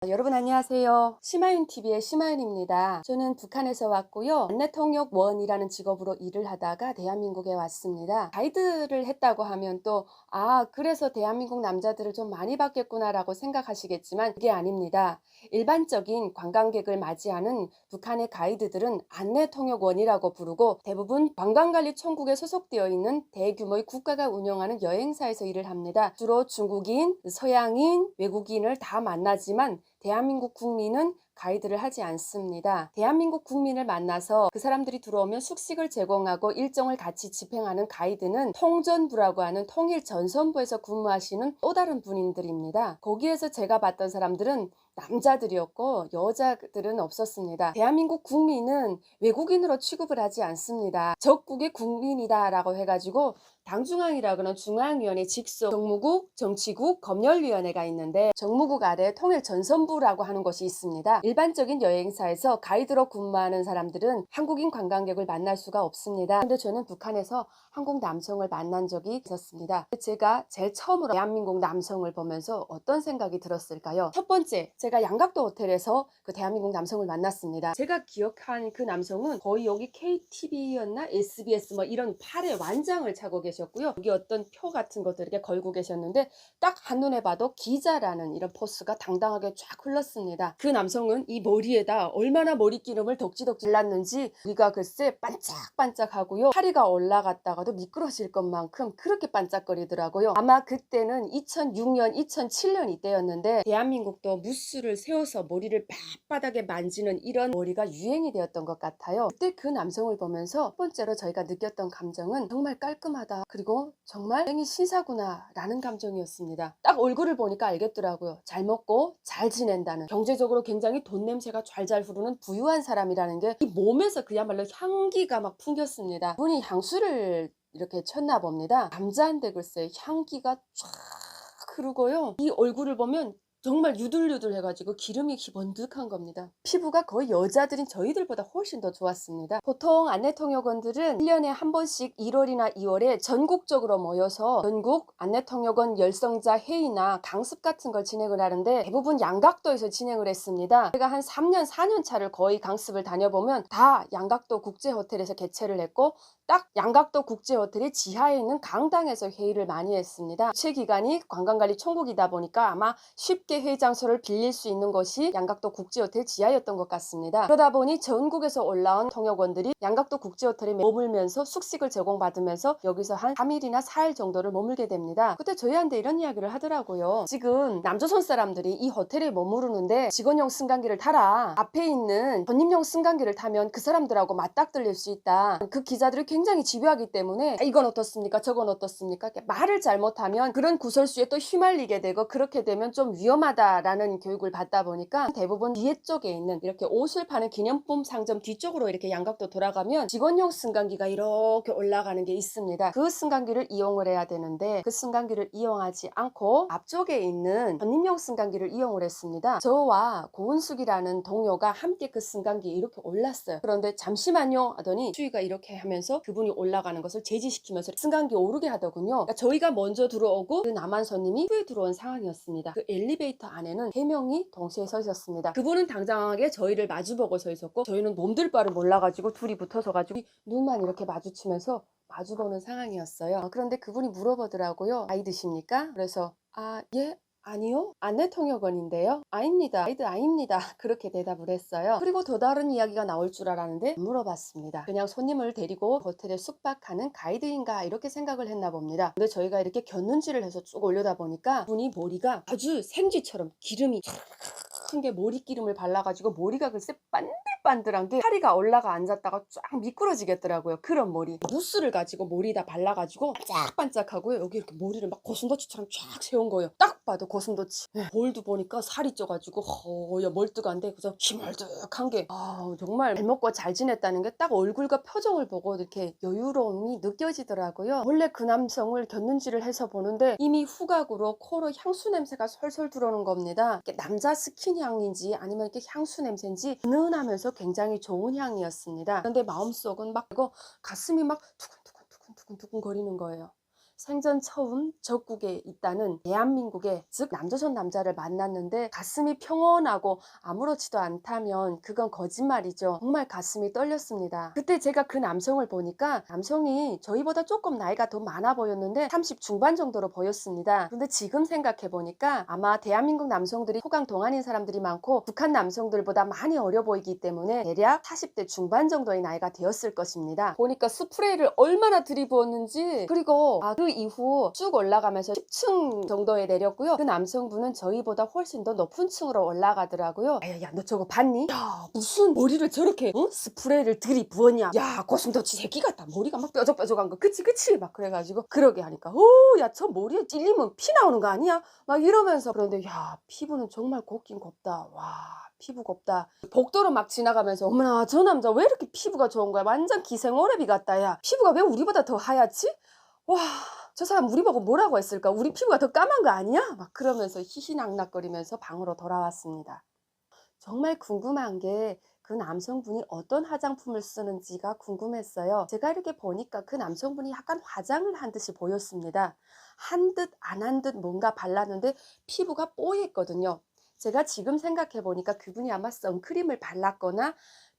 여러분 안녕하세요. 심하윤TV의 심하윤입니다. 저는 북한에서 왔고요. 안내통역원이라는 직업으로 일을 하다가 대한민국에 왔습니다. 가이드를 했다고 하면 또 그래서 대한민국 남자들을 좀 많이 받겠구나 라고 생각하시겠지만 그게 아닙니다. 일반적인 관광객을 맞이하는 북한의 가이드들은 안내통역원이라고 부르고 대부분 관광관리청국에 소속되어 있는 대규모의 국가가 운영하는 여행사에서 일을 합니다. 주로 중국인, 서양인, 외국인을 다 만나지만 대한민국 국민은 가이드를 하지 않습니다. 대한민국 국민을 만나서 그 사람들이 들어오면 숙식을 제공하고 일정을 같이 집행하는 가이드는 통전부라고 하는 통일전선부에서 근무하시는 또 다른 분들입니다. 거기에서 제가 봤던 사람들은 남자들이었고 여자들은 없었습니다. 대한민국 국민은 외국인으로 취급을 하지 않습니다. 적국의 국민이다 라고 해가지고 당중앙이라고 하는 중앙위원회 직속 정무국, 정치국, 검열위원회가 있는데 정무국 아래 통일전선부라고 하는 것이 있습니다. 일반적인 여행사에서 가이드로 근무하는 사람들은 한국인 관광객을 만날 수가 없습니다. 근데 저는 북한에서 한국 남성을 만난 적이 있었습니다. 제가 제일 처음으로 대한민국 남성을 보면서 어떤 생각이 들었을까요? 첫 번째, 제가 양각도 호텔에서 그 대한민국 남성을 만났습니다. 제가 기억한 그 남성은 거의 여기 KTV였나 SBS 뭐 이런 팔에 완장을 차고 계셨고요. 여기 어떤 표 같은 것들 이렇게 걸고 계셨는데 딱 한눈에 봐도 기자라는 이런 포스가 당당하게 쫙 흘렀습니다. 그 남성은 이 머리에다 얼마나 머리기름을 덕지덕지 발랐는지 우리가 글쎄 반짝반짝하고요. 파리가 올라갔다가도 미끄러질 것만큼 그렇게 반짝거리더라고요. 아마 그때는 2006년, 2007년 이때였는데 대한민국도 무스를 세워서 머리를 빳바닥에 만지는 이런 머리가 유행이 되었던 것 같아요. 그때 그 남성을 보면서 첫 번째로 저희가 느꼈던 감정은 정말 깔끔하다. 그리고 정말 땡이 신사구나 라는 감정이었습니다. 딱 얼굴을 보니까 알겠더라고요. 잘 먹고 잘 지낸다는, 경제적으로 굉장히 돈 냄새가 좔좔 흐르는 부유한 사람이라는 게 이 몸에서 그야말로 향기가 막 풍겼습니다. 분이 향수를 이렇게 쳤나 봅니다. 남자인데 글쎄 향기가 쫙 흐르고요. 이 얼굴을 보면 정말 유들유들 해가지고 기름이 번득한 겁니다. 피부가 거의 여자들인 저희들보다 훨씬 더 좋았습니다. 보통 안내통역원들은 1년에 한 번씩 1월이나 2월에 전국적으로 모여서 전국 안내통역원 열성자 회의나 강습 같은 걸 진행을 하는데 대부분 양각도에서 진행을 했습니다. 제가 한 3년, 4년 차를 거의 강습을 다녀보면 다 양각도 국제호텔에서 개최를 했고 딱 양각도 국제호텔의 지하에 있는 강당에서 회의를 많이 했습니다. 주최 기관이 관광관리청국이다 보니까 아마 쉽게 회의 장소를 빌릴 수 있는 것이 양각도 국제호텔 지하였던 것 같습니다. 그러다 보니 전국에서 올라온 통역원들이 양각도 국제호텔에 머물면서 숙식을 제공받으면서 여기서 한 3일이나 4일 정도를 머물게 됩니다. 그때 저희한테 이런 이야기를 하더라고요. 지금 남조선 사람들이 이 호텔에 머무르는데 직원용 승강기를 타라. 앞에 있는 전임용 승강기를 타면 그 사람들하고 맞닥뜨릴 수 있다. 그 기자들이 굉장히 집요하기 때문에 이건 어떻습니까? 저건 어떻습니까? 말을 잘못하면 그런 구설수에 또 휘말리게 되고 그렇게 되면 좀 위험하다라는 교육을 받다 보니까 대부분 뒤에 쪽에 있는 이렇게 옷을 파는 기념품 상점 뒤쪽으로 이렇게 양각도 돌아가면 직원용 승강기가 이렇게 올라가는 게 있습니다. 그 승강기를 이용을 해야 되는데 그 승강기를 이용하지 않고 앞쪽에 있는 전임용 승강기를 이용을 했습니다. 저와 고은숙이라는 동료가 함께 그 승강기에 이렇게 올랐어요. 그런데 잠시만요 하더니 수위가 이렇게 하면서 그분이 올라가는 것을 제지시키면서 승강기에 오르게 하더군요. 그러니까 저희가 먼저 들어오고 그 남한 손님이 후에 들어온 상황이었습니다. 그 엘리베이터 안에는 3명이 동시에 서 있었습니다. 그분은 당당하게 저희를 마주보고 서 있었고 저희는 몸둘 바를 몰라가지고 둘이 붙어서가지고 눈만 이렇게 마주치면서 마주보는 상황이었어요. 그런데 그분이 물어보더라고요. 가이드십니까? 그래서 예? 아니요? 안내통역원인데요? 아닙니다. 가이드 아닙니다. 그렇게 대답을 했어요. 그리고 또 다른 이야기가 나올 줄 알았는데 안 물어봤습니다. 그냥 손님을 데리고 호텔에 숙박하는 가이드인가 이렇게 생각을 했나 봅니다. 근데 저희가 이렇게 곁눈질을 해서 쭉 올려다 보니까 분이 머리가 아주 생쥐처럼 기름이 한 게 머리기름을 발라가지고 머리가 글쎄 반들반들한 게 파리가 올라가 앉았다가 쫙 미끄러지겠더라고요. 그런 머리 무스를 가지고 머리에다 발라가지고 반짝반짝하고요. 여기 이렇게 머리를 막 고슴도치처럼 쫙 세운 거예요. 딱 봐도 고슴도치. 볼도 보니까 살이 쪄가지고 허여 멀뚱한데 그저 희멀득한 게 정말 잘 먹고 잘 지냈다는 게 딱 얼굴과 표정을 보고 이렇게 여유로움이 느껴지더라고요. 원래 그 남성을 곁눈질을 해서 보는데 이미 후각으로 코로 향수 냄새가 솔솔 들어오는 겁니다. 남자 스킨 향인지 아니면 이렇게 향수 냄새인지 은은하면서 굉장히 좋은 향이었습니다. 그런데 마음속은 막 가슴이 막 두근두근 거리는 거예요. 생전 처음 적국에 있다는 대한민국의, 즉 남조선 남자를 만났는데 가슴이 평온하고 아무렇지도 않다면 그건 거짓말이죠. 정말 가슴이 떨렸습니다. 그때 제가 그 남성을 보니까 남성이 저희보다 조금 나이가 더 많아 보였는데 30 중반 정도로 보였습니다. 그런데 지금 생각해 보니까 아마 대한민국 남성들이 소강 동안인 사람들이 많고 북한 남성들보다 많이 어려 보이기 때문에 대략 40대 중반 정도의 나이가 되었을 것입니다. 보니까 스프레이를 얼마나 들이부었는지. 그리고 그 이후 쭉 올라가면서 10층 정도에 내렸고요. 그 남성분은 저희보다 훨씬 더 높은 층으로 올라가더라고요. 야, 너 저거 봤니? 야, 무슨 머리를 저렇게 스프레이를 들이부었냐? 야, 고슴도치 새끼 같다. 머리가 막 뾰족뾰족한 거. 그치 막 그래가지고 그러게 하니까 야, 저 머리에 찔리면 피 나오는 거 아니야? 막 이러면서. 그런데 야, 피부는 정말 곱긴 곱다. 와, 피부 곱다. 복도로 막 지나가면서 어머나 저 남자 왜 이렇게 피부가 좋은 거야? 완전 기생오래비 같다. 야, 피부가 왜 우리보다 더 하얗지? 와, 저 사람 우리 보고 뭐라고 했을까? 우리 피부가 더 까만 거 아니야? 막 그러면서 희희낙낙거리면서 방으로 돌아왔습니다. 정말 궁금한 게 그 남성분이 어떤 화장품을 쓰는지가 궁금했어요. 제가 이렇게 보니까 그 남성분이 약간 화장을 한 듯이 보였습니다. 한 듯 안 한 듯 뭔가 발랐는데 피부가 뽀했거든요. 제가 지금 생각해 보니까 그분이 아마 선크림을 발랐거나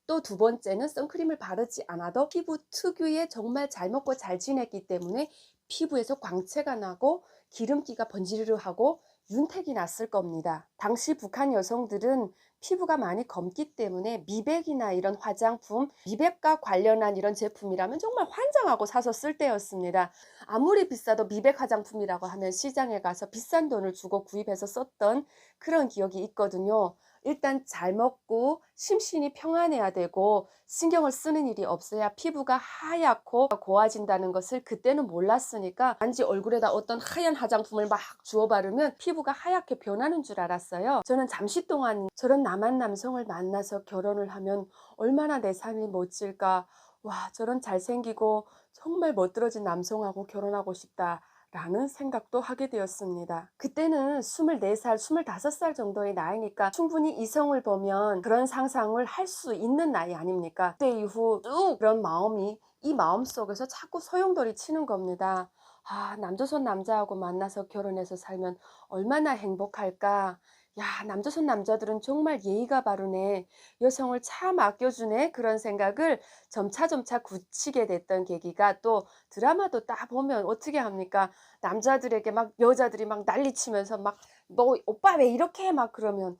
또 두 번째는 선크림을 바르지 않아도 피부 특유의 정말 잘 먹고 잘 지냈기 때문에 피부에서 광채가 나고 기름기가 번지르르하고 윤택이 났을 겁니다. 당시 북한 여성들은 피부가 많이 검기 때문에 미백이나 이런 화장품, 미백과 관련한 이런 제품이라면 정말 환장하고 사서 쓸 때였습니다. 아무리 비싸도 미백 화장품이라고 하면 시장에 가서 비싼 돈을 주고 구입해서 썼던 그런 기억이 있거든요. 일단 잘 먹고 심신이 평안해야 되고 신경을 쓰는 일이 없어야 피부가 하얗고 고와진다는 것을 그때는 몰랐으니까 단지 얼굴에다 어떤 하얀 화장품을 막 주워 바르면 피부가 하얗게 변하는 줄 알았어요. 저는 잠시 동안 저런 남한 남성을 만나서 결혼을 하면 얼마나 내 삶이 멋질까. 와, 저런 잘생기고 정말 멋들어진 남성하고 결혼하고 싶다 라는 생각도 하게 되었습니다. 그때는 24살, 25살 정도의 나이니까 충분히 이성을 보면 그런 상상을 할 수 있는 나이 아닙니까? 그때 이후 쭉 그런 마음이 이 마음 속에서 자꾸 소용돌이 치는 겁니다. 남조선 남자하고 만나서 결혼해서 살면 얼마나 행복할까? 야, 남조선 남자들은 정말 예의가 바르네. 여성을 참 아껴주네. 그런 생각을 점차 굳히게 됐던 계기가, 또 드라마도 딱 보면 어떻게 합니까? 남자들에게 막 여자들이 막 난리치면서 막 너 오빠 왜 이렇게 해? 막 그러면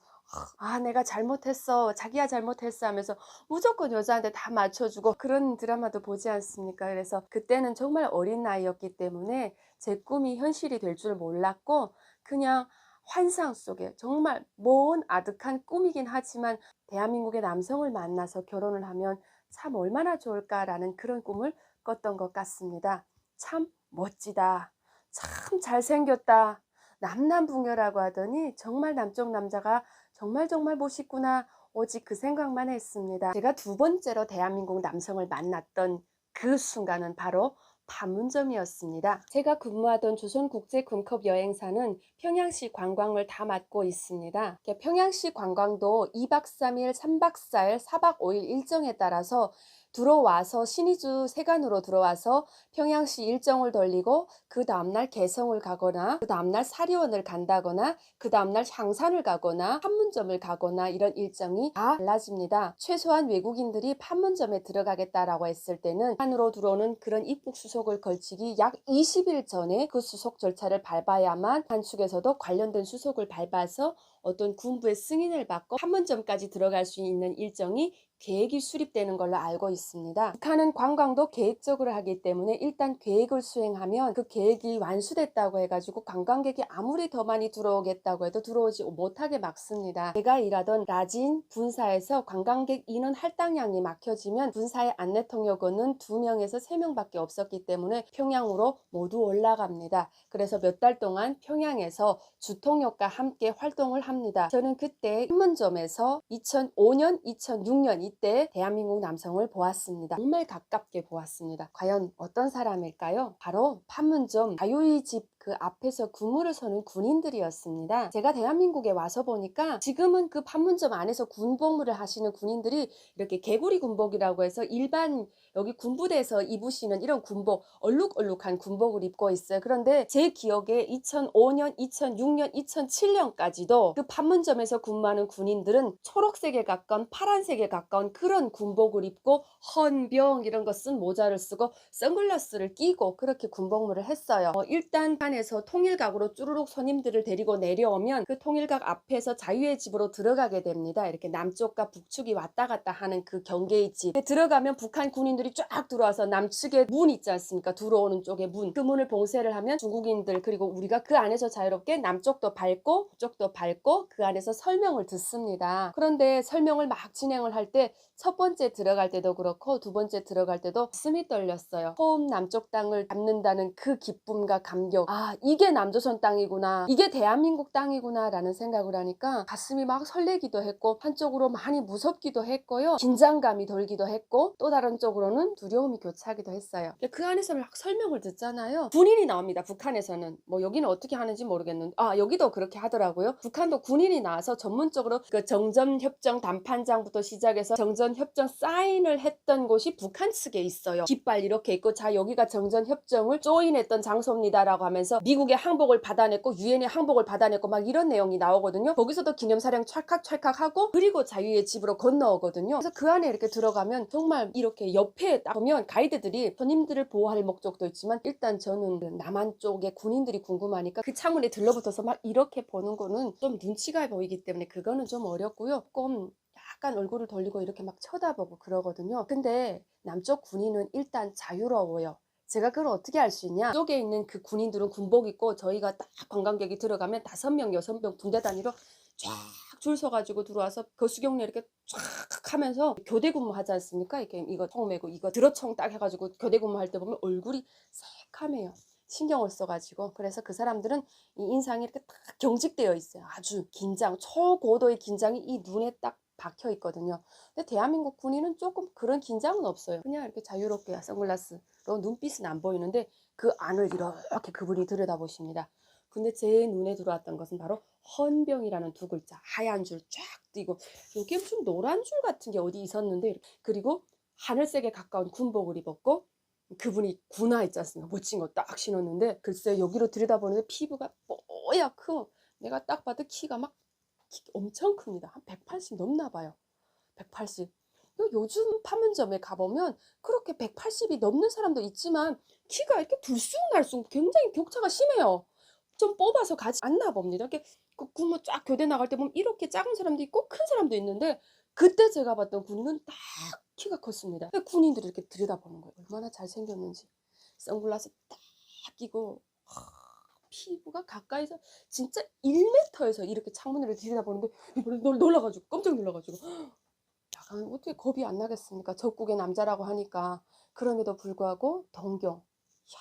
내가 잘못했어. 자기야 잘못했어 하면서 무조건 여자한테 다 맞춰주고 그런 드라마도 보지 않습니까? 그래서 그때는 정말 어린 나이였기 때문에 제 꿈이 현실이 될 줄 몰랐고 그냥 환상 속에 정말 먼 아득한 꿈이긴 하지만 대한민국의 남성을 만나서 결혼을 하면 참 얼마나 좋을까라는 그런 꿈을 꿨던 것 같습니다. 참 멋지다. 참 잘생겼다. 남남붕여라고 하더니 정말 남쪽 남자가 정말 멋있구나. 오직 그 생각만 했습니다. 제가 두 번째로 대한민국 남성을 만났던 그 순간은 바로 판문점이었습니다. 제가 근무하던 조선국제금컵 여행사는 평양시 관광을 다 맡고 있습니다. 평양시 관광도 2박 3일, 3박 4일, 4박 5일 일정에 따라서 들어와서 신의주 세관으로 들어와서 평양시 일정을 돌리고 그 다음날 개성을 가거나 그 다음날 사리원을 간다거나 그 다음날 향산을 가거나 판문점을 가거나 이런 일정이 다 달라집니다. 최소한 외국인들이 판문점에 들어가겠다라고 했을 때는 한으로 들어오는 그런 입국 수속을 걸치기 약 20일 전에 그 수속 절차를 밟아야만 한 측에서도 관련된 수속을 밟아서 어떤 군부의 승인을 받고 판문점까지 들어갈 수 있는 일정이 계획이 수립되는 걸로 알고 있습니다. 북한은 관광도 계획적으로 하기 때문에 일단 계획을 수행하면 그 계획이 완수됐다고 해가지고 관광객이 아무리 더 많이 들어오겠다고 해도 들어오지 못하게 막습니다. 제가 일하던 라진 분사에서 관광객 인원 할당량이 막혀지면 분사의 안내 통역원은 2명에서 3명밖에 없었기 때문에 평양으로 모두 올라갑니다. 그래서 몇 달 동안 평양에서 주통역과 함께 활동을 합니다. 저는 그때 판문점에서 2005년, 2006년 이때 대한민국 남성을 보았습니다. 정말 가깝게 보았습니다. 과연 어떤 사람일까요? 바로 판문점 자유의 집 그 앞에서 군무를 서는 군인들이었습니다. 제가 대한민국에 와서 보니까 지금은 그 판문점 안에서 군복무를 하시는 군인들이 이렇게 개구리 군복이라고 해서 일반 여기 군부대에서 입으시는 이런 군복, 얼룩얼룩한 군복을 입고 있어요. 그런데 제 기억에 2005년, 2006년, 2007년까지도 그 판문점에서 근무하는 군인들은 초록색에 가까운 파란색에 가까운 그런 군복을 입고 헌병 이런 거 쓴 모자를 쓰고 선글라스를 끼고 그렇게 군복무를 했어요. 일단 안에서 통일각으로 쭈루룩 손님들을 데리고 내려오면 그 통일각 앞에서 자유의 집으로 들어가게 됩니다. 이렇게 남쪽과 북측이 왔다 갔다 하는 그 경계의 집. 들어가면 북한 군인들이 쫙 들어와서 남측에 문 있지 않습니까? 들어오는 쪽에 문. 그 문을 봉쇄를 하면 중국인들 그리고 우리가 그 안에서 자유롭게 남쪽도 밟고 북쪽도 밟고 그 안에서 설명을 듣습니다. 그런데 설명을 막 진행을 할 때 첫 번째 들어갈 때도 그렇고 두 번째 들어갈 때도 가슴이 떨렸어요. 처음 남쪽 땅을 밟는다는 그 기쁨과 감격. 아, 이게 남조선 땅이구나. 이게 대한민국 땅이구나 라는 생각을 하니까 가슴이 막 설레기도 했고 한쪽으로 많이 무섭기도 했고요. 긴장감이 돌기도 했고 또 다른 쪽으로는 두려움이 교차하기도 했어요. 그 안에서 막 설명을 듣잖아요. 군인이 나옵니다. 북한에서는. 뭐 여기는 어떻게 하는지 모르겠는데 여기도 그렇게 하더라고요. 북한도 군인이 나와서 전문적으로 그 정전협정 담판장부터 시작해서 정전협정 사인을 했던 곳이 북한 측에 있어요. 깃발 이렇게 있고 자 여기가 정전협정을 조인했던 장소입니다 라고 하면서 미국의 항복을 받아냈고 유엔의 항복을 받아냈고 막 이런 내용이 나오거든요. 거기서도 기념사령 찰칵찰칵 하고 그리고 자유의 집으로 건너오거든요. 그래서 그 안에 이렇게 들어가면 정말 이렇게 옆에 딱 보면 가이드들이 손님들을 보호할 목적도 있지만 일단 저는 그 남한 쪽에 군인들이 궁금하니까 그 창문에 들러붙어서 막 이렇게 보는 거는 좀 눈치가 보이기 때문에 그거는 좀 어렵고요. 조금 약간 얼굴을 돌리고 이렇게 막 쳐다보고 그러거든요. 근데 남쪽 군인은 일단 자유로워요. 제가 그걸 어떻게 알 수 있냐? 쪽에 있는 그 군인들은 군복 입고 저희가 딱 관광객이 들어가면 5명, 6명 분대 단위로 쫙 줄 서가지고 들어와서 거수경례 이렇게 쫙 하면서 교대 근무하지 않습니까? 이렇게 이거 총 메고 이거 들어총 딱 해가지고 교대 근무할 때 보면 얼굴이 새카매요. 신경을 써가지고 그래서 그 사람들은 이 인상이 이렇게 딱 경직되어 있어요. 아주 긴장, 초고도의 긴장이 이 눈에 딱 박혀 있거든요. 근데 대한민국 군인은 조금 그런 긴장은 없어요. 그냥 이렇게 자유롭게 선글라스로 눈빛은 안 보이는데 그 안을 이렇게 그분이 들여다보십니다. 근데 제 눈에 들어왔던 것은 바로 헌병이라는 두 글자, 하얀 줄 쫙 띄고 여기에 무슨 노란 줄 같은 게 어디 있었는데 그리고 하늘색에 가까운 군복을 입었고 그분이 군화 있지 않습니까? 멋진 거 딱 신었는데 글쎄 여기로 들여다보는데 피부가 뽀얗고 내가 딱 봐도 키가 막 엄청 큽니다. 한 180 넘나 봐요. 180. 요즘 판문점에 가보면 그렇게 180이 넘는 사람도 있지만 키가 이렇게 들쑥날쑥 굉장히 격차가 심해요. 좀 뽑아서 가지 않나 봅니다. 이렇게 그 군무 쫙 교대 나갈 때 보면 이렇게 작은 사람도 있고 큰 사람도 있는데 그때 제가 봤던 군인은 딱 키가 컸습니다. 군인들이 이렇게 들여다보는 거예요. 얼마나 잘생겼는지. 선글라스 딱 끼고 피부가 가까이서 진짜 1m에서 이렇게 창문으로 들여다보는데 놀라가지고 깜짝 놀라가지고 약간 어떻게 겁이 안 나겠습니까? 적국의 남자라고 하니까. 그럼에도 불구하고 동경. 이야,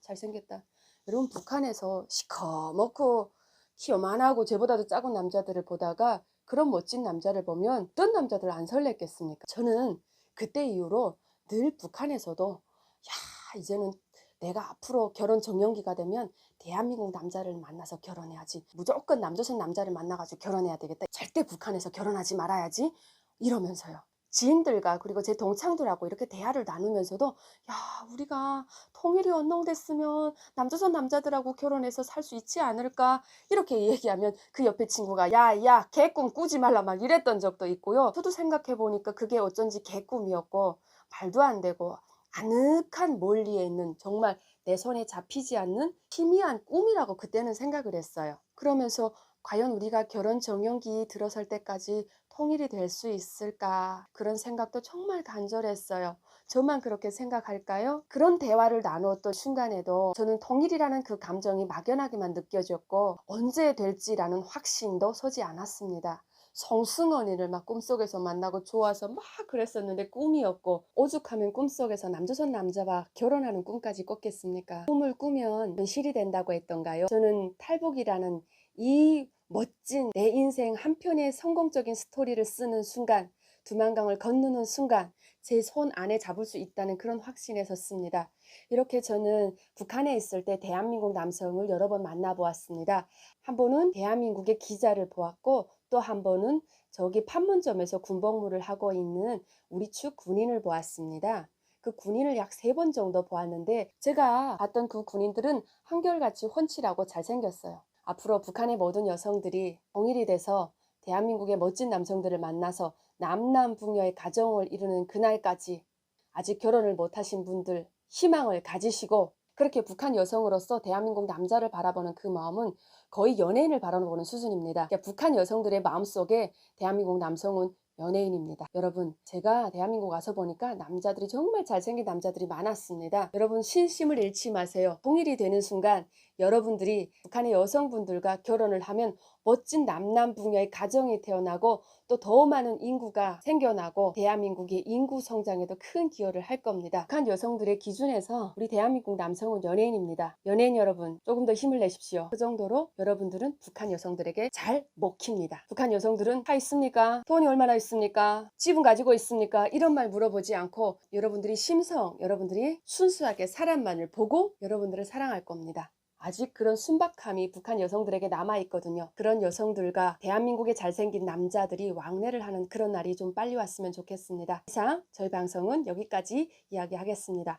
잘생겼다. 여러분 북한에서 시커멓고 키 요만하고 저보다도 작은 남자들을 보다가 그런 멋진 남자를 보면 어떤 남자들 안 설렜겠습니까? 저는 그때 이후로 늘 북한에서도 야 이제는 내가 앞으로 결혼 정년기가 되면 대한민국 남자를 만나서 결혼해야지. 무조건 남조선 남자를 만나가지고 결혼해야 되겠다. 절대 북한에서 결혼하지 말아야지. 이러면서요. 지인들과 그리고 제 동창들하고 이렇게 대화를 나누면서도 야 우리가 통일이 언농됐으면 남조선 남자들하고 결혼해서 살 수 있지 않을까 이렇게 얘기하면 그 옆에 친구가 야야 개꿈 꾸지 말라 막 이랬던 적도 있고요. 저도 생각해보니까 그게 어쩐지 개꿈이었고 말도 안 되고 아늑한 멀리에 있는 정말 내 손에 잡히지 않는 희미한 꿈이라고 그때는 생각을 했어요. 그러면서 과연 우리가 결혼 정년기 들어설 때까지 통일이 될 수 있을까 그런 생각도 정말 간절했어요. 저만 그렇게 생각할까요? 그런 대화를 나누었던 순간에도 저는 통일이라는 그 감정이 막연하게만 느껴졌고 언제 될지라는 확신도 서지 않았습니다. 성승언니를 막 꿈속에서 만나고 좋아서 막 그랬었는데 꿈이었고 오죽하면 꿈속에서 남조선 남자와 결혼하는 꿈까지 꿨겠습니까? 꿈을 꾸면 현실이 된다고 했던가요? 저는 탈북이라는 이 멋진 내 인생 한 편의 성공적인 스토리를 쓰는 순간 두만강을 건너는 순간 제 손 안에 잡을 수 있다는 그런 확신에 섰습니다. 이렇게 저는 북한에 있을 때 대한민국 남성을 여러 번 만나보았습니다. 한 번은 대한민국의 기자를 보았고 또 한 번은 저기 판문점에서 군복무를 하고 있는 우리 측 군인을 보았습니다. 그 군인을 약 3번 정도 보았는데 제가 봤던 그 군인들은 한결같이 훤칠하고 잘생겼어요. 앞으로 북한의 모든 여성들이 동일이 돼서 대한민국의 멋진 남성들을 만나서 남남북녀의 가정을 이루는 그날까지 아직 결혼을 못하신 분들 희망을 가지시고 그렇게 북한 여성으로서 대한민국 남자를 바라보는 그 마음은 거의 연예인을 바라보는 수준입니다. 그러니까 북한 여성들의 마음속에 대한민국 남성은 연예인입니다. 여러분, 제가 대한민국 와서 보니까 남자들이 정말 잘생긴 남자들이 많았습니다. 여러분, 신심을 잃지 마세요. 통일이 되는 순간 여러분들이 북한의 여성분들과 결혼을 하면 멋진 남남북녀의 가정이 태어나고 또 더 많은 인구가 생겨나고 대한민국의 인구 성장에도 큰 기여를 할 겁니다. 북한 여성들의 기준에서 우리 대한민국 남성은 연예인입니다. 연예인 여러분, 조금 더 힘을 내십시오. 그 정도로 여러분들은 북한 여성들에게 잘 먹힙니다. 북한 여성들은 다 있습니까? 돈이 얼마나 있습니까? 집은 가지고 있습니까? 이런 말 물어보지 않고 여러분들이 심성, 여러분들이 순수하게 사람만을 보고 여러분들을 사랑할 겁니다. 아직 그런 순박함이 북한 여성들에게 남아있거든요. 그런 여성들과 대한민국의 잘생긴 남자들이 왕래를 하는 그런 날이 좀 빨리 왔으면 좋겠습니다. 이상 저희 방송은 여기까지 이야기하겠습니다.